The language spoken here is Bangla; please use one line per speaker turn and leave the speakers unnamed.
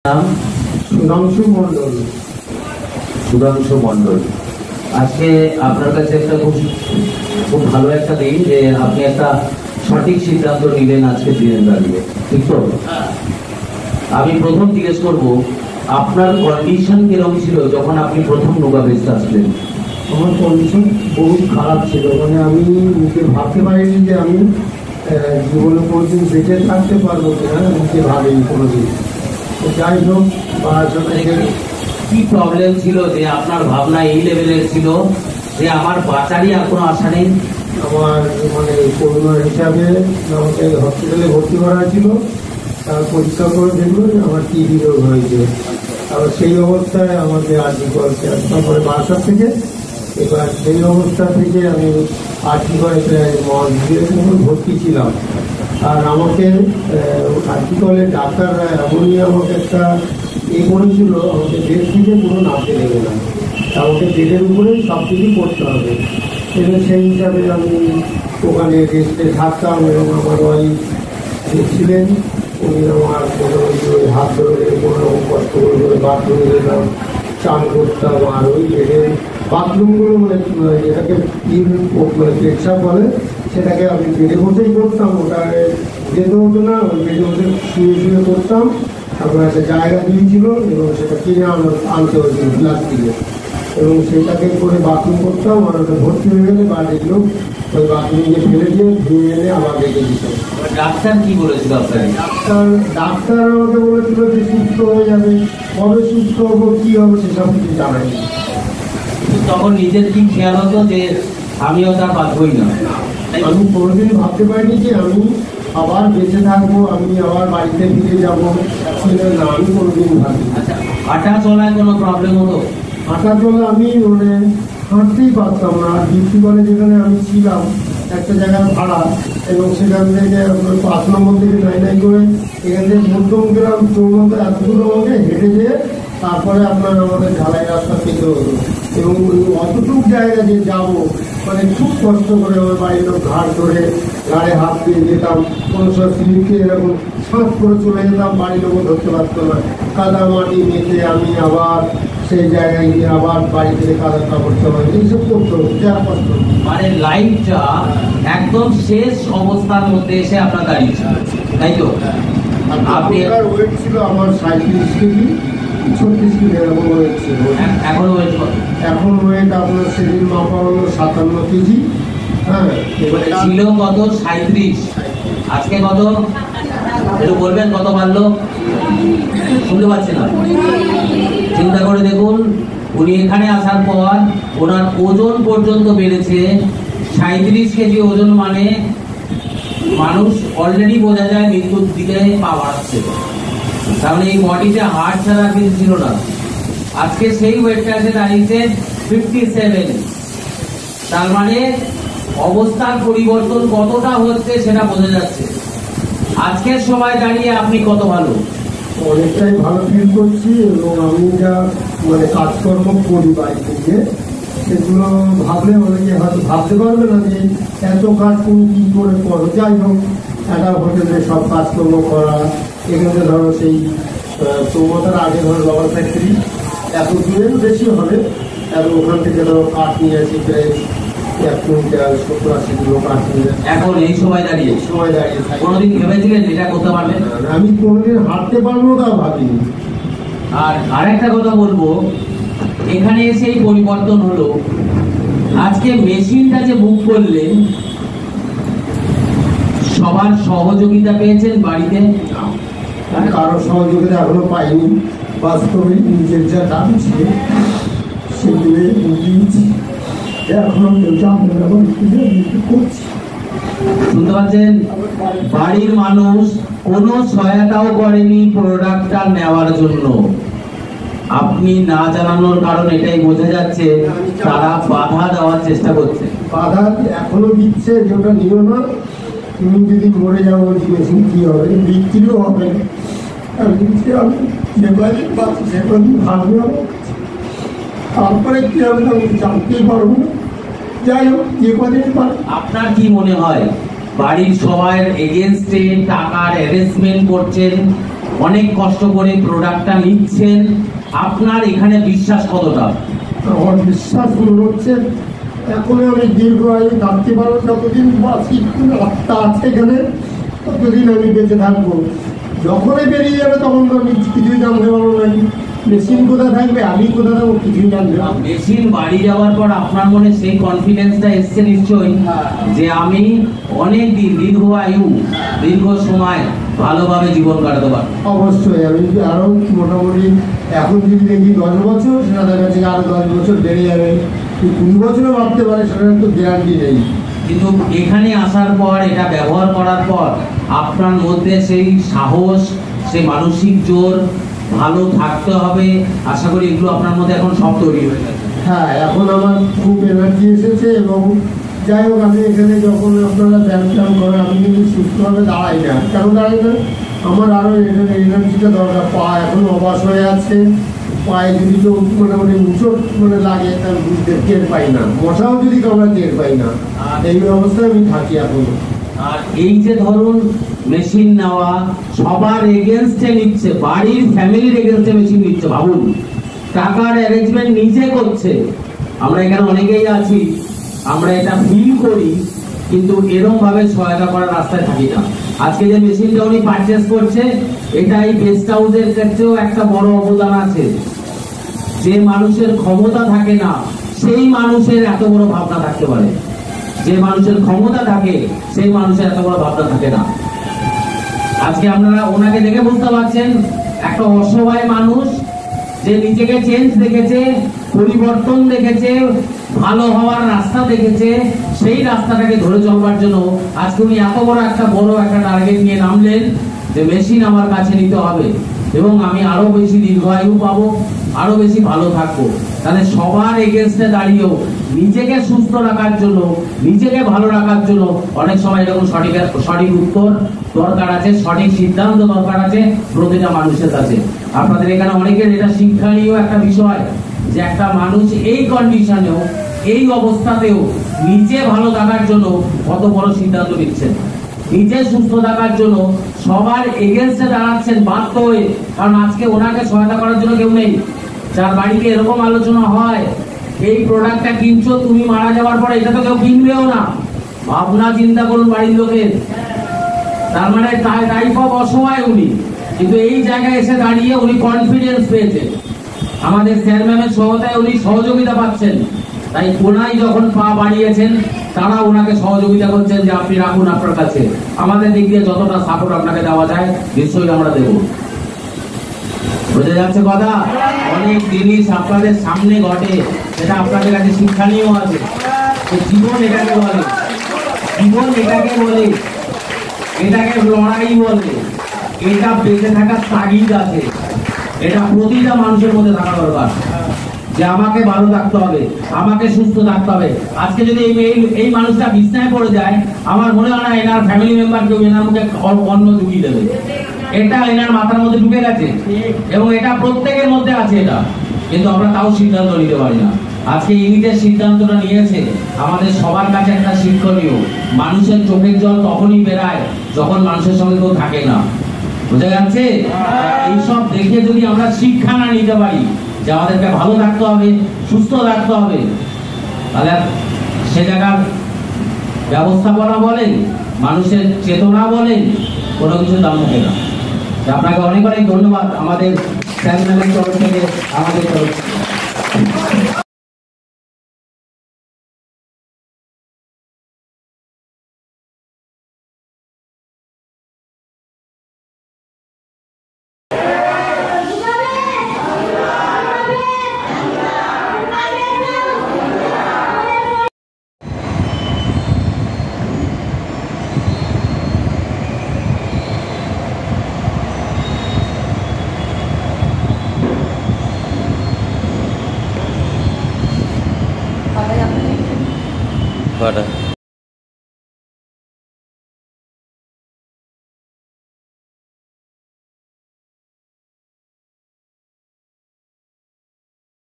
নাম
সুধাংশু মন্ডল।
সুধাংশু মন্ডল, আজকে আপনার কাছে একটা খুব ভালো একটা দিন যে আপনি একটা সঠিক সিদ্ধান্ত নিলেন আজকে দিনের দাঁড়িয়ে, ঠিক তো? আমি প্রথম জিজ্ঞেস করব, আপনার কন্ডিশন কিরকম ছিল যখন আপনি প্রথম নৌকা বেচতে আসলেন?
আমার কন্ডিশন বহুত খারাপ ছিল, মানে আমি নিজে ভাবতে পারিনি যে আমি জীবনে কোনোদিন বেঁচে থাকতে পারবো কিনা, নিজে ভাবিনি কোনোদিন। যাই হোক,
কি প্রবলেম ছিল যে আপনার ভাবনা এই লেভেলের ছিল যে আমার বাঁচারই আর কোনো আশা নেই?
আমার মানে করোনা হিসাবে আমাকে হসপিটালে ভর্তি করা ছিল, তার পরীক্ষা করে দেখলো যে আমার টিবি রোগ হয়েছে। আবার সেই অবস্থায় আমাকে আর্জি করছে তারপরে বাসা থেকে, এবার সেই অবস্থা থেকে আমি আর্জি করে ভর্তি ছিলাম। আর আমাকে আর্জি করে ডাক্তাররা এমনই আমাকে একটা করেছিল, আমাকে বেড থেকে পুরো নাচতে দেবে না, আমাকে বেডের উপরেই সব কিছু করতে হবে। এবং সেই হিসাবে আমি ওখানে রেস্টে থাকতাম এবং আমার ওয়াইফ ছিলেন, উনি আমার হাত ধরে কোনো কষ্ট করে বাথরুমে যেতাম, চান করতাম। আর ওই বেডের বাথরুমগুলো মানে যেটাকে মানে পেচ্ছাপ বলে, সেটাকে আমি বেডে বসেই করতাম, ওটা যেতে হতো না, ওই বেডে বসে শুয়ে শুয়ে করতাম। তারপরে একটা জায়গা দিয়েছিল এবং সেটা কিনে আনতে হয়েছিল প্লাস্টিকে, এবং সেটাকে করে বাথরুম করতাম। আর ওটা ভর্তি হয়ে গেলে বাড়ির লোক ওই বাথরুমে ফেলে দিয়ে ধুয়ে এনে আবার রেখে দিত।
ডাক্তার কি বলেছিল আপনাকে?
ডাক্তার আমাকে বলেছিল যে সুস্থ হয়ে যাবে, কবে সুস্থ হবো কি হবে সেসব কিছু জানায়নি।
তখন নিজের কি খেয়াল হতো যে আমিও তার বাঁচবই না?
আমি কোনোদিন ভাবতে পারিনি যে আমি আবার বেঁচে থাকবো, আমি আবার বাড়িতে ফিরে যাবো, সেটা না, আমি কোনোদিন ভাবি।
আচ্ছা, হাঁটা চলায় কোনো প্রবলেম হতো?
হাঁটা চলা আমি মানে হাঁটতেই পারতাম না। আর ডিউটি কলেজ যেখানে আমি ছিলাম একটা জায়গায় ভাড়া, এবং সেখান থেকে 5 নম্বর থেকে নাই করে এখান থেকে মধ্যমগ্রাম চৌমতো এতগুলো আমাকে হেঁটে যেয়ে তারপরে আপনার আমাদের ঢালাই রাস্তা পেতে হতো। এবং অতটুক জায়গা যে যাবো মানে খুব কষ্ট করে আমার বাড়ির লোক ঘাট ধরে ঘাড়ে হাত দিয়ে যেতাম, কোনো সময় স্লিপকে এরকম সাঁত করে চলে যেতাম, বাড়ির লোকও ধরতে পারতো না। কাদা মাটি মেখে আমি আবার সেই জায়গায় গিয়ে আবার বাড়ি থেকে কাদা কাপড় চাপড় এইসব করতে হতো, যা কষ্ট।
মানে লাইফটা একদম শেষ অবস্থার মধ্যে এসে আপনার দাঁড়িয়েছে, তাই তো?
আপনি ওয়েট ছিল আমার 37 কেজি, 36 কেজি এরকম ওয়েট ছিল।
এখন ওয়েট কত?
এখন ওয়েট আপনার সেদিন মাপা হলো 57 কেজি। হ্যাঁ,
এবারে ছিল কত? 37। আজকে কত একটু বলবেন? কত বাড়লো? শুনতে পাচ্ছি না। চিন্তা করে দেখুন, উনি এখানে আসার পর ওনার ওজন পর্যন্ত বেড়েছে 37 কেজি ওজন। মানে মানুষ অলরেডি বোঝা যায় মৃত্যুর দিকে পা বাড়ছে। তাহলে এই বডিতে হার্ট ছাড়া কিছু ছিল না। আজকে সেই ওয়েটটা এসে দাঁড়িয়েছে 57। তার মানে অবস্থার পরিবর্তন কতটা হচ্ছে সেটা বোঝা যাচ্ছে। আজকের সময় দাঁড়িয়ে আপনি কত ভালো?
অনেকটাই ভালো ফিল করছি। এবং আমি যা মানে কাজকর্ম করি বাড়িতে গিয়ে, সেগুলো ভাবলে অনেকে হয়তো ভাবতে পারবে না যে এত কাজ তুমি কী করে করো। যাই হোক, একটা হোটেলে সব কাজকর্ম করা, এখানে ধরো সেই চৌমাথার আগে ধরো রবার ফ্যাক্টরি, এত দূরে বেশি হবে, আর ওখান থেকে ধরো কাঠ নিয়ে আসি প্রায় 1 কুইন্টাল 70-80 কিলো কাঠ নিয়ে।
এখন এই সময় দাঁড়িয়ে কোনোদিন ভেবেছিলেন এটা করতে পারবেন?
আমি কোনোদিন হাঁটতে পারবো তাও ভাবিনি।
আর আরেকটা কথা বলবো, এখানে এসেই পরিবর্তন হলো। আজকে মেশিনটা যে বুক করলেন, সবার সহযোগিতা পেয়েছেন বাড়িতে?
কারো সহযোগিতা এখনো পাইনি। বাস্তবে নিজের যা দাম ছিল সেগুলো দিয়েছি, এখনো কেউ জানবে না করছি।
শুনতে পাচ্ছেন? বাড়ির মানুষ কোনো সহায়তাও করেনি প্রোডাক্টটা নেওয়ার জন্য। আপনি না জানানোর কারণ এটাই বোঝা যাচ্ছে তারা বাধা দেওয়ার চেষ্টা করছে।
বাধা এখনো দিচ্ছে যে ওটা নিও না, তুমি যদি মরে যাবো মেশিন কি হবে, বিক্রিও হবে না। তারপরে কি হবে আমি জানতেই পারবো না। যাই হোক, যে কদিন পারে।
আপনার কি মনে হয় বাড়ির সবাই এগেনস্টে টাকার অ্যারেঞ্জমেন্ট করছেন অনেক কষ্ট করে প্রোডাক্টটা নিচ্ছেন, আপনার এখানে বিশ্বাস কতটা?
আমার বিশ্বাস মনে হচ্ছে এখন আমি দীর্ঘ আয়ু থাকতে পারবো, যতদিন বাঁচি আত্মা আছে এখানে ততদিন আমি বেঁচে থাকবো। যখনই বেরিয়ে যাবে তখন তো আমি কিছুই জানতে পারবো নাকি মেশিন কোথায় থাকবে, আমি কোথায় থাকবো, কিছুই জানতে পারবো।
মেশিন বাড়ি যাওয়ার পর আপনার মনে সেই কনফিডেন্সটা এসছে নিশ্চয়ই যে আমি অনেক দিন, দীর্ঘ আয়ু, দীর্ঘ সময় ভালোভাবে জীবন কাটাতে পারবো।
অবশ্যই আমি আরো মোটামুটি এখন যদি দেখি 10 বছর, সেটা দেখা যাচ্ছে আরো 10 বছর বেড়ে যাবে, 20 বছরও ভাবতে পারে, সেটার তো গ্যারান্টি নেই।
কিন্তু এখানে আসার পর, এটা ব্যবহার করার পর আপনার মধ্যে সেই সাহস, সেই মানসিক জোর, ভালো থাকতে হবে, আশা করি এগুলো আপনার মধ্যে এখন সব তৈরি হয়ে গেছে।
হ্যাঁ, এখন আমার খুব এনার্জি এসেছে এবং যাই হোক আমি এখানে যখন আপনারা ব্যায়াম ট্যাম করেন আমি কিন্তু সুস্থভাবে দাঁড়াই না। কেন দাঁড়াই না? আমার আরও এখানে এনার্জিটা দরকার। পা এখন অবাস হয়ে আছে, পায়ে যদি কেউ মোটামুটি মুচট লাগে তার বুঝতে টের পাই না, মশাও যদি আমরা টের পাই না। আর এই অবস্থায় আমি থাকি এখন।
আর এই যে ধরুন মেশিন নেওয়া সবার এগেনস্টে নিচ্ছে, বাড়ির ফ্যামিলির এগেনস্টে মেশিন নিচ্ছে, ভাবুন টাকার অ্যারেঞ্জমেন্ট নিজে করছে। আমরা এখানে অনেকেই আছি, আমরা এটা ফিল করি, কিন্তু এরকম ভাবে সহায়তা করার রাস্তায় থাকি না। আজকে যে মেশিনটা উনি পারচেস করছে, এটা এই গেস্ট হাউসের ক্ষেত্রেও একটা বড় অবদান আছে। যে মানুষের ক্ষমতা থাকে না সেই মানুষের এত বড় ভাবনা থাকতে পারে, যে মানুষের ক্ষমতা থাকে সেই মানুষের এত বড় ভাবনা থাকে না। আজকে আপনারা ওনাকে দেখে বুঝতে পারছেন, একটা অসহায় মানুষ যে নিজেকে চেঞ্জ দেখেছে, পরিবর্তন দেখেছে, ভালো হওয়ার রাস্তা দেখেছে, সেই রাস্তাটাকে ধরে চলবার জন্য আজকে উনি এত বড় একটা টার্গেট নিয়ে নামলেন যে মেশিন আমার কাছে নিতে হবে এবং আমি আরো বেশি দীর্ঘায়ু পাবো, আরো বেশি ভালো থাকবো। তাহলে সবার এগেনস্টে দাঁড়িয়েও নিজেকে সুস্থ রাখার জন্য, নিজেকে ভালো রাখার জন্য অনেক সময় এরকম সঠিক উত্তর দরকার আছে, সঠিক সিদ্ধান্ত দরকার আছে প্রতিটা মানুষের কাছে। আপনাদের এখানে অনেকের এটা শিক্ষণীয় একটা বিষয় যে একটা মানুষ এই কন্ডিশনেও, এই অবস্থাতেও নিজে ভালো থাকার জন্য কত বড় সিদ্ধান্ত নিচ্ছেন, নিজে সুস্থ থাকার জন্য সবার এগেনস্টে দাঁড়াচ্ছেন বাধ্য হয়ে। কারণ আজকে ওনাকে সহায়তা করার জন্য কেউ নেই। যার বাড়িতে এরকম আলোচনা হয়, এই প্রোডাক্টটা কিনছো, তুমি মারা যাওয়ার পরে এটা তো কেউ কিনবেও না, ভাবনা চিন্তা করুন বাড়ির লোকের। তার মানে টাইপ অফ অসহায় উনি, কিন্তু এই জায়গায় এসে দাঁড়িয়ে উনি কনফিডেন্স পেয়েছেন, আমাদের স্যার ম্যামের সহায়তায় উনি সহযোগিতা পাচ্ছেন। তাই ওনাই যখন পা বাড়িয়েছেন, তারা ওনাকে সহযোগিতা করছেন যে আপনি রাখুন আপনার কাছে, আমাদের দিক দিয়ে যতটা সাপোর্ট আপনাকে দেওয়া যায় নিশ্চয়ই আমরা দেব। বোঝা যাচ্ছে কথা? অনেক জিনিস আপনাদের সামনে ঘটে, সেটা আপনাদের কাছে শিক্ষণীয় আছে। জীবন এটাকে বলে, জীবন এটাকে বলে, এটাকে লড়াই বলে, এটা বেঁচে থাকার তাগিদ আছে। এটা প্রতিটা মানুষের মধ্যে থাকা দরকার যে আমাকে ভালো থাকতে হবে, আমাকে সুস্থ থাকতে হবে। আজকে যদি এই মানুষটা বিছনায় পড়ে যায়, আমার মনে হয় না এনার ফ্যামিলি মেম্বার কেউ এনার মুখে অন্ন ঢুকিয়ে দেবে। এটা এনার মাথার মধ্যে ঢুকে গেছে এবং এটা প্রত্যেকের মধ্যে আছে এটা, কিন্তু আমরা তাও সিদ্ধান্ত নিতে পারি না। আজকে ইনি যে সিদ্ধান্তটা নিয়েছে আমাদের সবার কাছে একটা শিক্ষণীয়। মানুষের চোখের জল তখনই বেরায় যখন মানুষের সঙ্গে কেউ থাকে না। বোঝা যাচ্ছে? এইসব দেখে যদি আমরা শিক্ষা না নিতে পারি যে আমাদেরকে ভালো থাকতে হবে, সুস্থ থাকতে হবে, তাহলে সে জায়গার ব্যবস্থাপনা বলেন, মানুষের চেতনা বলেন, কোনো কিছু দাম থাকে না। আপনাকে অনেক অনেক ধন্যবাদ আমাদের চ্যানেলের তরফ থেকে, আমাদের তরফ থেকে।
কটা